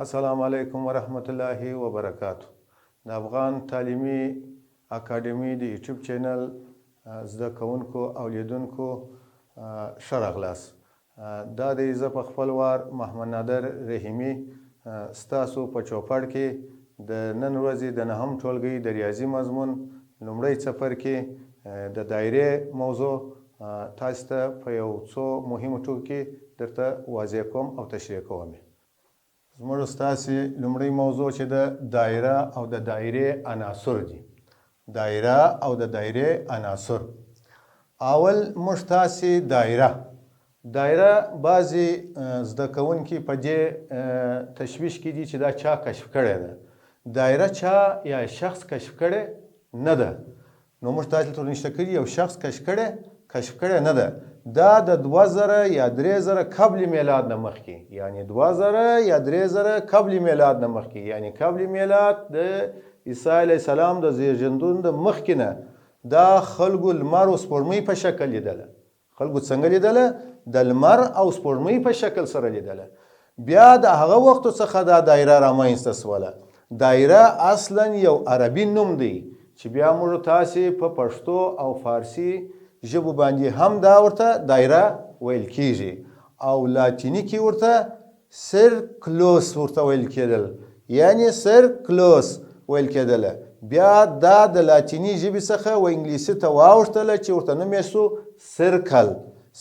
السلام علیکم ورحمت الله وبرکاتو. د افغان تعلیمي اکاډمي د یوټیوب چینل زده کوونکو او لیدونکو ښه راغلاست. دا دی زه په خپل وار محمد نادر رحیمي ستاسو په چوپړ کې د نن ورځې د نهم ټولګي د ریاضي مضمون لومړی څپرکي د دایرې موضوع تاسو ته په یو څو مهمو ټکو کې درته واضح کوم او تشریح کوم. زموږ ستاسې لومړی موضوع چې د دایره او د دایرې عناصر دي. دایره او د دایرې عناصر. اول موږ تاسې دایره بعضې زده کوونکي په دې تشویش کې دي چې دا چا کشف کړې ده. دایره چا یا شخص کشف کړې نه ده. نو موږ تاسې ته نشته کړي یو شخص کشف کړې نه ده. دا د 2000 یا 3000 قبل میلاد نه مخکې، یعنی 2000 یا 3000 قبل میلاد نه مخکې، یعنی قبل میلاد د عیسی علیه السلام د زیږیدون د مخکې نه دا خلکو لمر او سپوږمۍ په شکل لیدله. خلکو څنګه لیدله؟ د لمر او سپوږمۍ په شکل سره لیدله. بیا د هغه وخت څخه دا دایره رامنځته شوله. دایره اصلا یو عربي نوم دی چې بیا موږ تاسې په پښتو او فارسي ژبو باندې هم دا ورته دایره ویل کیږي، او لاتیني کې ورته سرکلوس ورته ویل کېدل، یعنی سرکلوس ویل کېدله. بیا دا د لاتیني ژبې څخه و انګلیسي ته واوښتله چې ورته نوم یې شو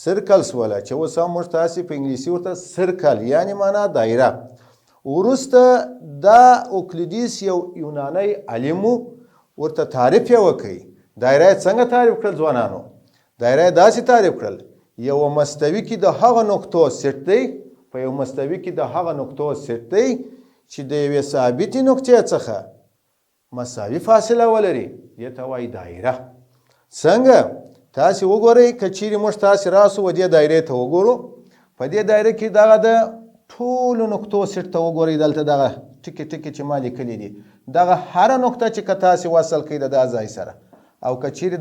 سرکل سوله، چې اوس هم موږ تاسې په انګلیسي ورته سرکل یعنی معنا دایره. وروسته دا اوکلیدس یو یونانی عالم ورته تعریف یې وکړ. دایره یې څنګه تعریف کړل ځوانانو؟ دایره داسې تعریف کړل: یو مستوي کې د هغه نقطو سیټ دی، په یو مستوي کې د هغه نقطو سیټ دی چې د یوې ثابتې نقطې څخه مساوي فاصله ولري. دې ته وایي دایره. څنګه؟ تاسې وګورئ، که چیرې موږ تاسې راسو و دې دایرې ته وګورو، په دې دایره کې دغه د ټولو نقطو سیټ ته وګورئ. دلته دغه ټکي چې ما لیکلي دي، دغه هره نقطه چې که تاسې وصل کړئ د دا ځای سره، او که چیرې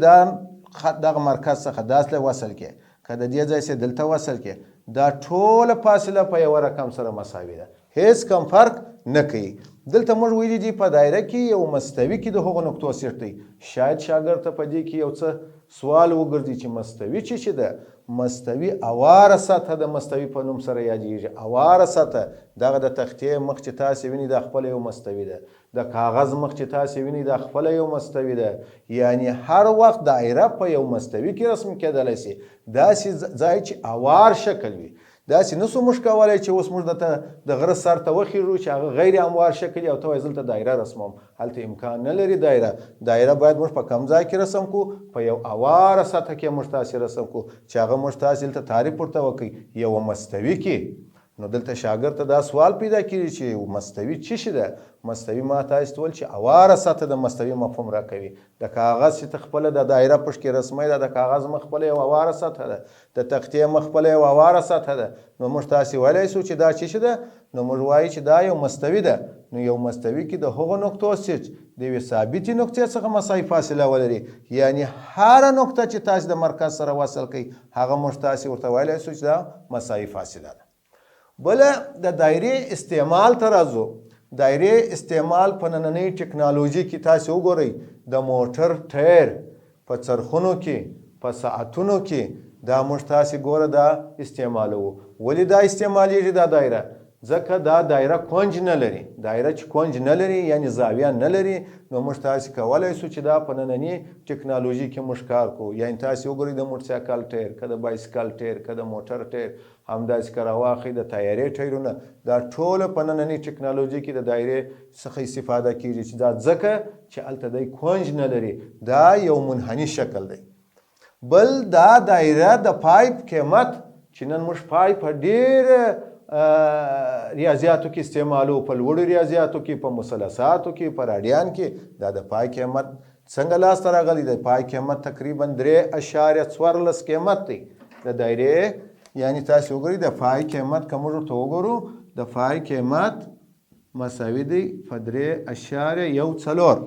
دغه مرکز څخه داسې وصل کې، که د دې ځای سره دلته وصل کې، دا ټوله فاصله په یو رقم سره مساوي ده، هیڅ کم فرق نه کوي. دلته موږ ویلي دي په دایره کې یو مستوي کې د هغو نقطو سیټ دی. شاید شاګرد ته په دې کې یو څه سوال وګرځي چې مستوي چې ده؟ مستوي اواره سطحه د مستوي په نوم سره یادیږي. اواره سطحه دغه د تختې مخ چې تاسې وینئ دا خپله یو مستوي ده، د کاغذ مخ چې تاسې وینئ دا خپله یو مستوي ده. یعنی هر وخت دایره په یو مستوي کې رسم کېدلی شي. داسې ځای چې اوار شکل وي. داسې نسو موږ کولی چې اوس موږ د غره سر ته وخیږو چې هغه غیر هموار شکل او ته وایې دلته دایره رسموم. هلته امکان نه لري. دایره باید موږ په کم ځای کې رسم کړو، په یو اواره سطحه کې موږ تاسې رسم کړو چې هغه موږ تاسې دلته تعریف ورته وکړئ یوه مستوي کې. نو دلته شاګرد ته دا سوال پیدا کېږي چې مستوي څه شی ده؟ مستوي ما تاسې ته ویل چې اواره سطحه د مستوي مفهوم راکوي. د کاغذ چې ته خپله د دایره پشت کې رسموي، دا د کاغذ مخ خپله یو اواره سطحه ده، د تختې مخ خپله یو اواره سطحه ده. نو موږ تاسې ویلی شو چې دا څه شی ده؟ نو موږ وایو چې دا یو مستوي ده. نو یو مستوي کې د هغو نقطو سیټ د یوې ثابتې نقطې څخه مساوي فاصله ولري. یعنی هره نقطه چې تاسې د مرکز سره وصل کوئ هغه موږ تاسې ورته ویلی شو چې دا مساوي فاصله ده. بله د دایرې استعمال ته راځو. دایرې استعمال په نننۍ ټکنالوژي کې تاسې وګورئ، د موټر ټایر په څرخونو کې، په ساعتونو کې دا موږ تاسې ګوره دا استعمالوو. ولې دا استعمالیږي دا دایره؟ ځکه دا دایره کونج نه لري. دایره چې کونج نه لري یعنی زاویه نه لري، نو موږ تاسې کولی شو چې دا په نننۍ ټکنالوژي کې موږ کار کوو. یعنی تاسې وګورئ د موټرسایکل ټایر، که د بایسکل ټایر، که د موټر ټایر، همداسې که راواخلئ د تیارې ټایرونه، دا ټوله په نننۍ ټکنالوژي کې د دایرې څخه استفاده کېږي چې دا ځکه چې هلته دی کونج نه لري، دا یو منحني شکل دی. بل دا دایره د پایپ قیمت چې نن موږ پایپ په ډېر ریاضیاتو کې استعمالو، په لوړو ریاضیاتو کې، په مثلثاتو کې، په راډیان کې. دا د پای قیمت څنګه لاسته راغلی؟ د پای قیمت تقریبا 3.14 قیمت دی د دایرې. یعنی تاسې وګورئ د پای قیمت که موږ ورته وګورو، د پای قیمت مساوي دی په 3.14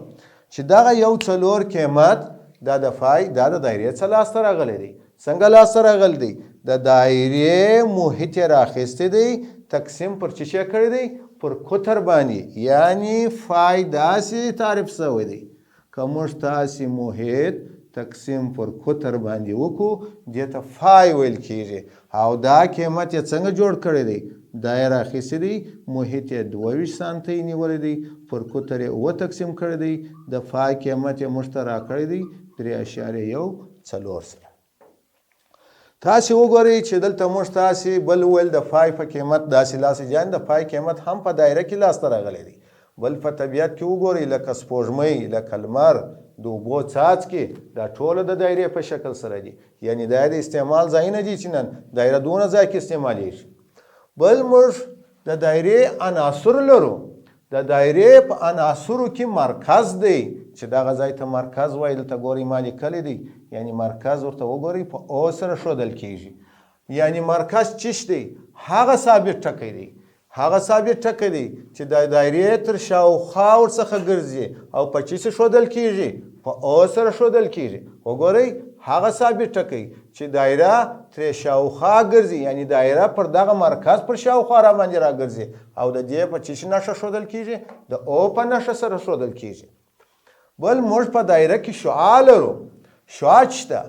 چې دغه 1.4 قیمت دا د دایرې څخه لاسته راغلی دی. څنګه لاسته راغلی دی؟ د دایرې محیط یې راخیستی دی، تقسیم پر څه شی کړی دی؟ پر قطر باندې یعنی فای داسې تعریف شوی دی که موږ تاسې محیط تقسیم پر قطر باندې وکړو دې ته فای ویل کیږي او دا قیمت یې څنګه جوړ کړی دی دا یې راخیستی دی محیط یې 22 سانتۍ نیولی دی پر قطر یې 7 تقسیم کړی دی د فای قیمت یې موږ ته راکړی دی 3.14 سره تاسې وګورئ چې دلته موږ تاسې بل وویل د فای په قیمت داسې لاسې جان د فای قیمت هم په دایره کې لاسته راغلی دی بل په طبیعت کې وګورئ لکه سپوږمۍ لکه لمر د اوبو څاڅکي دا ټوله د دایرې په شکل سره دي یعنی دا د استعمال ځایونه دي چې نن دایره دونه ځای کې استعمالیږي بل موږ د دایرې عناصر لرو د دایرې په عناصرو کې مرکز دی چې دغه ځای ته مرکز وایي دلته ګورئ ما لیکلی دی یعنی مرکز ورته وګورئ په او سره ښودل کیږي یعنی مرکز چیش دی هغه ثابت ټکی دی هغه ثابت ټکی دی چې د دایرې تر شاوخوا ورڅخه ګرځي او په چی ښودل کیږي په او سره ښودل کیږي وګورئ هغه ثابت ټکی چې دایره تر شاوخوا ګرځي یعنی دایره پر دغه مرکز پر شاوخوا را باندې راګرځي او د دې په چی نښه ښودل کیږي د او په نښه سره ښودل کیږي بل موږ په دایره کې شعاع لرو شعاع شته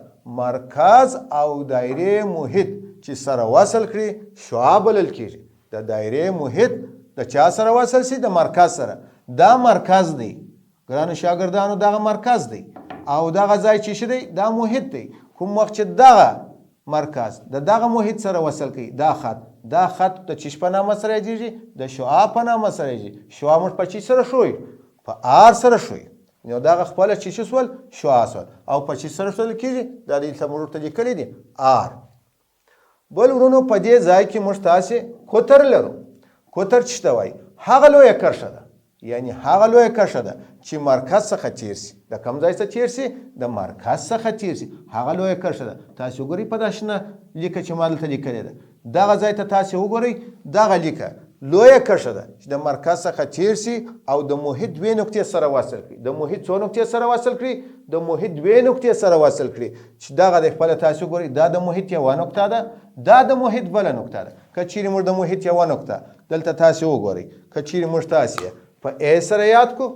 مرکز او دایره محیط چې سره وصل کړي شعاع بلل کیږي د دایره محیط د چا سره وصل شي د مرکز سره دا مرکز دی ګرانو شاګردانو دغه مرکز دی او دغه ځای چې دی دا محیط دی کوم وخت چې دغه مرکز دغه محیط سره وصل کوي دا خط د چیش په نامه سره یادیږي د شعاع په نامه سره یادیږي شعاع موږ په چی سره شوی په آر سره شوی نو دغه خپله چی سول شعاع سول او په چی سره شول کیږي دا دلته موږ ورته لیکلی دی آر بل ورونو په دې ځای کې موږ تاسې قطر لرو قطر څه ته وایي هغه لویه کرښه ده یعنی هغه لویه کرښه ده چې مرکز څخه تیر سي د کوم ځای څخه تیر سي د مرکز څخه تیر سي هغه لویه کرښه ده تاسې وګورئ په دا شنه لیکه چې ما دلته لیکلې ده دغه ځای ته تاسې وګورئ دغه لیکه لویه کرښه ده چې د مرکز څخه تیر سي او د محیط 2 نقطې سره وصل کړي د محیط 2 نقطې سره وصل کړي د محیط 2 نقطې سره وصل کړي چې دغه د خپله تاسې وګورئ دا د محیط یوه نقطه ده دا د محیط بله نقطه ده که چیرې موږ د محیط یوه نقطه دلته تاسې وګورئ که چیرې موږ تاسې په ا سره یاد کو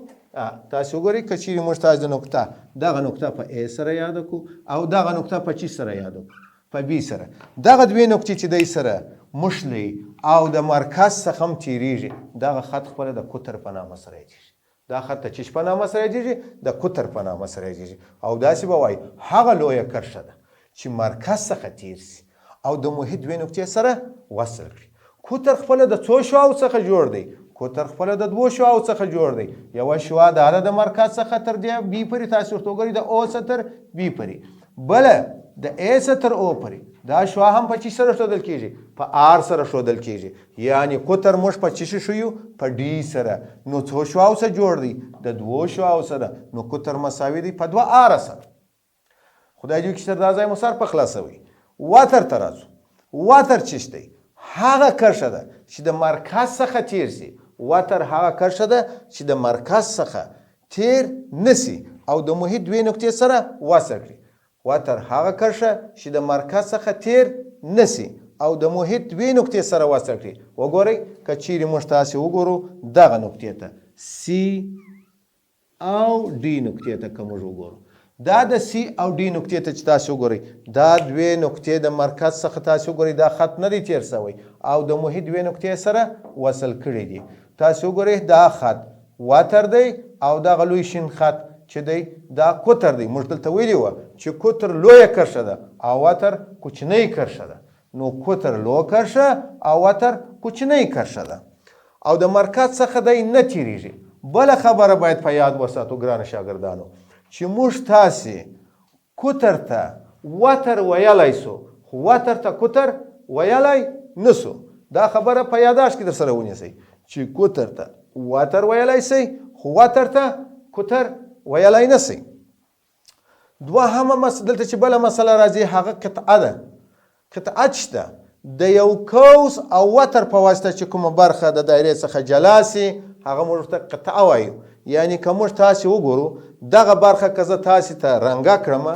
تاسې وګورئ که چیرې موږ تاسې د نقطه دغه نقطه په ا سره یاد کو او دغه نقطه په چی سره یاد کو په بي سره دغه 2 نقطې چې دی سره مشلی او د مرکز څخه هم تیریږي دغه خط خپله د قطر په نامه سره یادیږي دا خط د چیش په نامه سره یادیږي د قطر په نامه سره یادیږي او داسې به وایي هغه لویه کرښه ده چې مرکز څخه تیر سي او د محیط 2 نقطې سره وصل کړي قطر خپله د څو شعاعو څخه جوړ دی قطر خپله د 2 شعاعو څخه جوړ دی یوه شعاع دا د مرکز څخه تر دې بي پورې تاسې ورته وګورئ د او څخه تر بي پورې بله د ا څخه تر او پورې دا شعاع هم په چی سره ښودل کیږي په آر سره ښودل کیږي یعنی قطر موږ په چی شویو په ډي سره نو څو شعاعو څخه جوړ دی د 2 شعاعو سره نو قطر مساوي دی په 2 آر سره خدای دې کښتر دا ځای مو سر په خلاصوي واتر ته راځو واتر چیش دی هغه کرښه ده چې د مرکز څخه تیر سي واتر هغه کرښه ده چې د مرکز څخه تیر نسی او د محیط 2 نقطې سره وصل کړي واتر هغه کرښه چې د مرکز څخه تیر نسی او د محیط 2 نقطې سره وصل کړي وګورئ که چیرې موږ تاسې وګورو دغه نقطې ته سی او ډي نقطې ته که موږ وګورو دا د سی او ډي نقطې ته چې تاسې وګورئ دا 2 نقطې د مرکز څخه تاسې وګورئ دا خط نه دی تیر شوی او د محیط 2 نقطې سره وصل کړي دي تاسې وګورئ دا خط واتر دی او دغه لوی شین خط چې دی دا قطر دی موږ دلته ویلي وه چې قطر لویه کرښه ده او واتر کوچنۍ کرښه ده نو قطر لویه کرښه او واتر کوچنۍ کرښه ده او د مرکز څخه دی نه تیریږي بله خبره باید په یاد وساتو ګرانو شاګردانو چې موږ تاسې قطر ته واتر ویلی سو خو واتر ته قطر ویلی نسو دا خبره په یاداشت کې در سره ونیسئ چې قطر ته واتر ویلی سئ خو واتر ته قطر ویلی نسی دوهمه دلته چې بله مسله راځي هغه قطعه ده قطعه چې ده د یو قوس او وتر په واسطه چې کومه برخه د دایرې څخه جلا سي هغه موږ ته قطعه وایو یعنی که موږ تاسې وګورو دغه برخه که زه تاسې ته رنګه کړم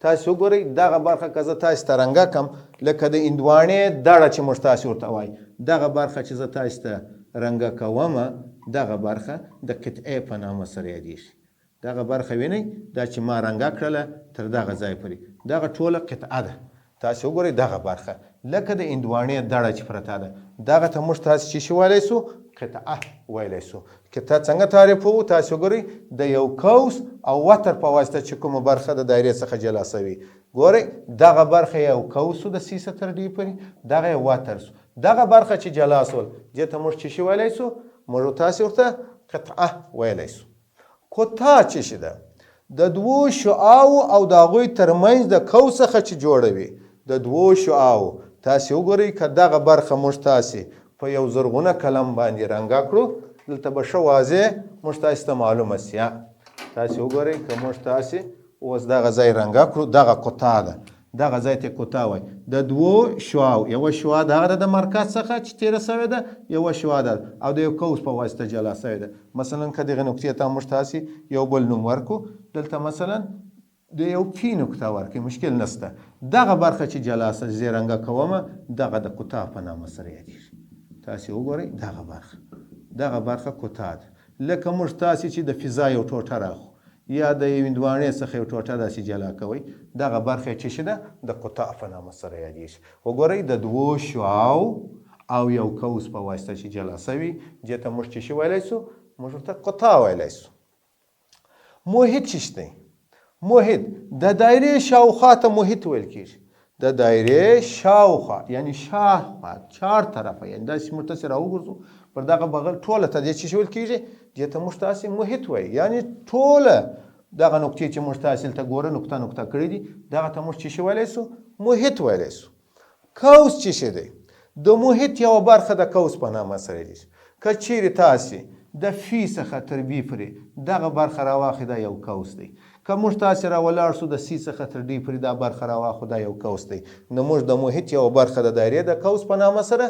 تاسې وګورئ دغه برخه که زه تاسې ته رنګه کړم لکه د هندواڼې دړه چې موږ تاسې ورته وایي دغه برخه چې زه تاسې ته رنګه کومه دغه برخه د قطعې په نامه سره یادیږي. دغه برخه وینئ دا چې ما رنګه کړله تر دغه ځای پورې دغه ټوله قطعه ده. تاسې وګورئ دغه برخه لکه د هندواڼې دړه چې پرته ده دغه ته موږ تاسې چې شي ویلی سو قطعه ویلی سو. قطعه څنګه تعریفوو؟ تاسې وګورئ د یو قوس او وتر په واسطه چې کومه برخه د دایرې څخه جلا سوي. ګورئ دغه برخه یو قوس د سی څخه تر ډي پورې دغه یو وتر سو. دغه برخه چې جلا سول دې ته موږ چې شي ویلی سو موږ تاسې ورته قطعه ویلی سو. قطعه چې شي ده د دوو شعاعو او د هغوی ترمنځ د قوس څخه چې جوړوي د دوو شعاعو. تاسې وګورئ که دغه برخه موږ تاسې په یو زرغونه قلم باندې رنګه کړو دلته به ښه واضح موږ تاسې ته معلومه سي. تاسې وګورئ که موږ تاسې اوس دغه ځای رنګه کړو دغه قطعه ده. دغه ځای ته قطعه وایي. د دوو شعاعو یوه شعاع دغه ده د مرکز څخه چې تېره سوې ده یوه شعاع ده او د یو قوس په واسطه جلا سوې ده. مثلا که دغې نقطې ته موږ تاسې یو بل نوم ورکړو دلته مثلا د یو پی نقطه ورکړئ مشکل نشته. دغه برخه چې جلا سه زه رنګه کومه دغه د قطعه په نامه سره یادیږي. تاسې وګورئ دغه برخه قطعه ده. لکه موږ تاسې چې د فضا یو ټوټه راخو یا د یو هندواڼې څخه یو ټوټه داسې جلا کوئ دغه برخه چې شي ده د قطعه په نامه سره یادیږي. وګورئ د دوو شعاعو او یو قوس په واسطه چې جلا سوي دې ته موږ چې شي ویلی سو موږ ورته قطعه ویلی سو. محیط چې شته محیط د دایرې شاوخوا ته محیط ویل کېږي. د دایرې شاوخوا یعنی شاوخوا چار طرفه یعنی داسې موږ تاسې راوګرځو پر دغه بغل ټوله ته دې چې شي ویل کېږي دې ته موږ تاسې محیط وایي. یعنی ټوله دغه نقطې چې موږ تاسې دلته ګوره نقطه کړي دي دغه ته موږ چې شي ویلی سو محیط ویلی سو. قوس چې شي دی د محیط یوه برخه د قوس په نامه سره یادیږي. که چیرې تاسې د فی څخه تر بي پورې دغه برخه راواخلئ دا یو قوس دی. که موږ تاسې راولاړ سو د سی څخه تر ډي پورې دا برخه راواخلو دا یو قوس دی. نو موږ د محیط یوه برخه د دایرې د قوس په نامه سره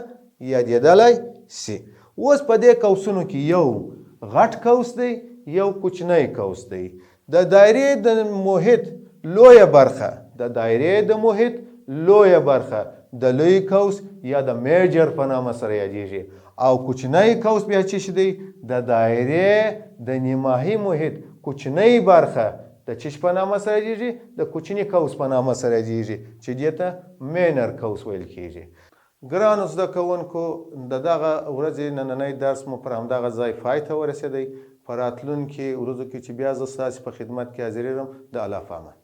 یادېدلی سي. اوس په دې قوسونو کې یو غټ قوس دی یو کوچنی قوس دی. د دایرې د محیط لویه برخه د لوی قوس یا د میجر په نامه سره یادیږي او کوچنی قوس بیا چې شي دی د دایرې د نیمایي محیط کوچنی برخه د چش په نامه سره یادیږي د کوچني قوس په نامه سره یادیږي چې دې ته مینر قوس ویل کېږي. ګرانو زده کوونکو د دغه ورځې نننی درس مو پر همدغه ځای پای ته ورسېدی. په راتلونکي ورځو کې چې بیا زه ستاسې په خدمت کې حاضرېږم د الله په امان.